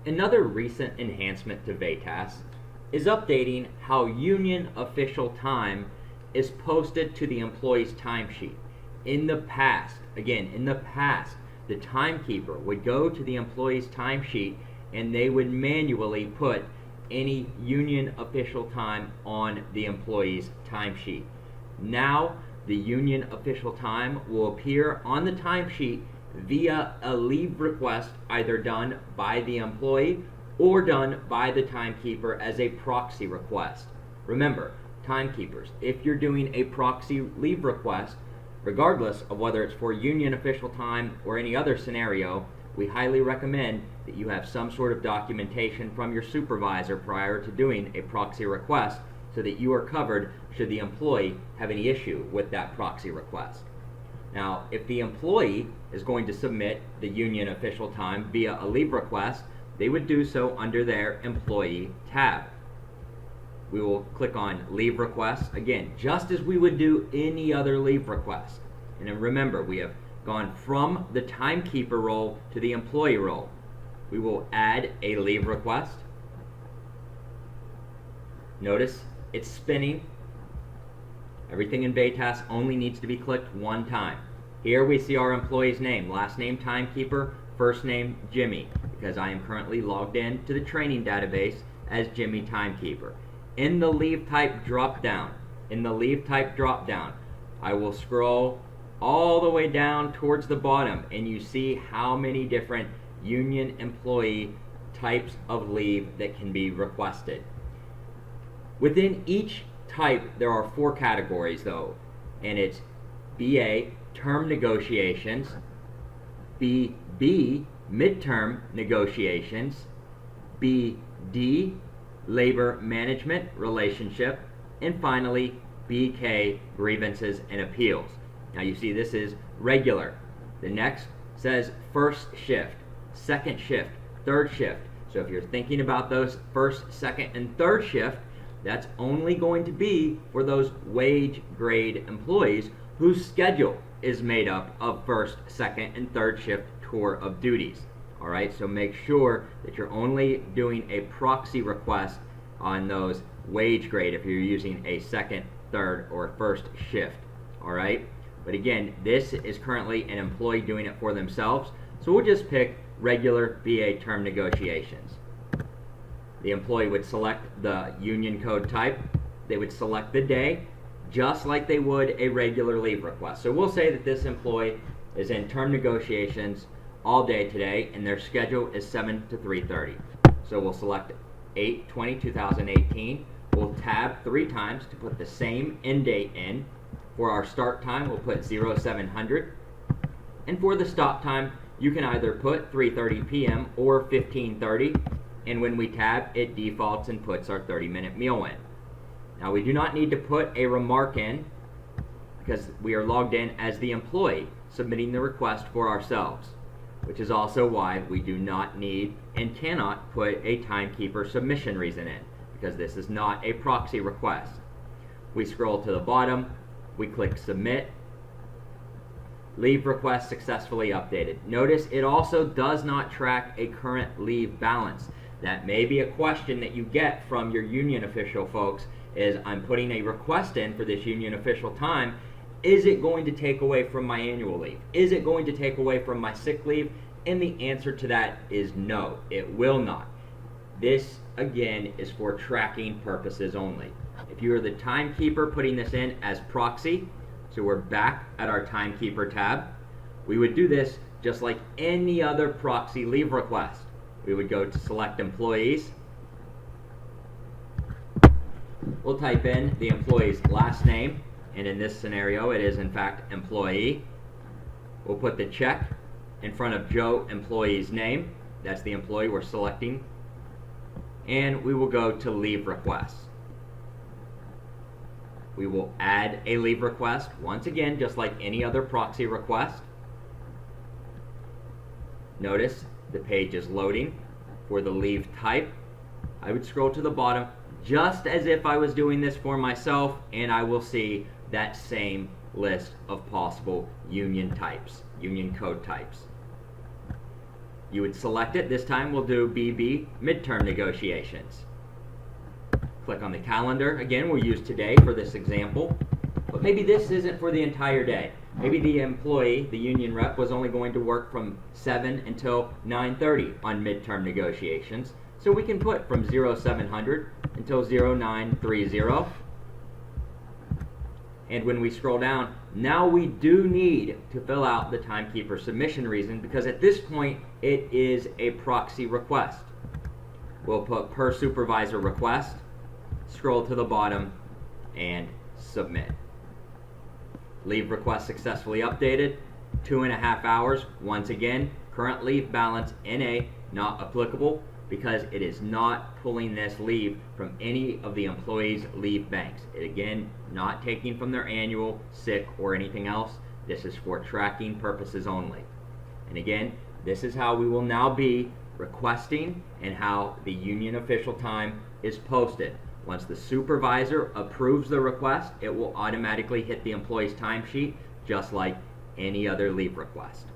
Another recent enhancement to VATAS is updating how union official time is posted to the employee's timesheet. In the past, the timekeeper would go to the employee's timesheet and they would manually put any union official time on the employee's timesheet. Now, the union official time will appear on the timesheet via a leave request either done by the employee or done by the timekeeper as a proxy request. Remember, timekeepers, if you're doing a proxy leave request, regardless of whether it's for union official time or any other scenario, we highly recommend that you have some sort of documentation from your supervisor prior to doing a proxy request so that you are covered should the employee have any issue with that proxy request. Now, if the employee is going to submit the union official time via a leave request, they would do so under their employee tab. We will click on leave requests, again, just as we would do any other leave request. And then remember, we have gone from the timekeeper role to the employee role. We will add a leave request. Notice it's spinning. Everything in VATAS only needs to be clicked one time. Here we see our employee's name, last name timekeeper, first name Jimmy, because I am currently logged in to the training database as Jimmy Timekeeper. In the leave type drop down, I will scroll all the way down towards the bottom and you see how many different union employee types of leave that can be requested. Within each type there are 4 categories though, and it's BA, term negotiations, BB, midterm negotiations, BD, labor management relationship, and finally BK, grievances and appeals. Now you see this is regular. The next says first shift, second shift, third shift. So if you're thinking about those first, second, and third shift, that's only going to be for those wage grade employees whose schedule is made up of first, second, and third shift tour of duties. Alright, so make sure that you're only doing a proxy request on those wage grade if you're using a second, third, or first shift. Alright, but again, this is currently an employee doing it for themselves, so we'll just pick regular BA term negotiations. The employee would select the union code type, they would select the day, just like they would a regular leave request. So we'll say that this employee is in term negotiations all day today and their schedule is 7 to 3:30. So we'll select 8/20/2018. We'll tab 3 times to put the same end date in. For our start time, we'll put 0700. And for the stop time, you can either put 3:30 p.m. or 15:30. And when we tab, it defaults and puts our 30-minute meal in. Now we do not need to put a remark in because we are logged in as the employee submitting the request for ourselves, which is also why we do not need and cannot put a timekeeper submission reason in, because this is not a proxy request. We scroll to the bottom, we click submit. Leave request successfully updated. Notice it also does not track a current leave balance. That may be a question that you get from your union official folks is, I'm putting a request in for this union official time. Is it going to take away from my annual leave? Is it going to take away from my sick leave? And the answer to that is no, it will not. This, again, is for tracking purposes only. If you are the timekeeper putting this in as proxy, so we're back at our timekeeper tab, we would do this just like any other proxy leave request. We would go to select employees. We'll type in the employee's last name, and in this scenario it is in fact employee. We'll put the check in front of Joe employee's name. That's the employee we're selecting. And we will go to leave requests. We will add a leave request, once again, just like any other proxy request. Notice the page is loading for the leave type. I would scroll to the bottom just as if I was doing this for myself, and I will see that same list of possible union types, union code types. You would select it. This time we'll do BB, midterm negotiations. Click on the calendar. Again, we'll use today for this example, but maybe this isn't for the entire day. Maybe the employee, the union rep, was only going to work from 7 until 9:30 on midterm negotiations. So we can put from 0700 until 0930. And when we scroll down, now we do need to fill out the timekeeper submission reason, because at this point it is a proxy request. We'll put per supervisor request, scroll to the bottom, and submit. Leave request successfully updated, 2.5 hours. Once again, current leave balance NA not applicable, because it is not pulling this leave from any of the employees' leave banks. Again, not taking from their annual, sick, or anything else. This is for tracking purposes only. And again, this is how we will now be requesting and how the union official time is posted. Once the supervisor approves the request, it will automatically hit the employee's timesheet, just like any other leave request.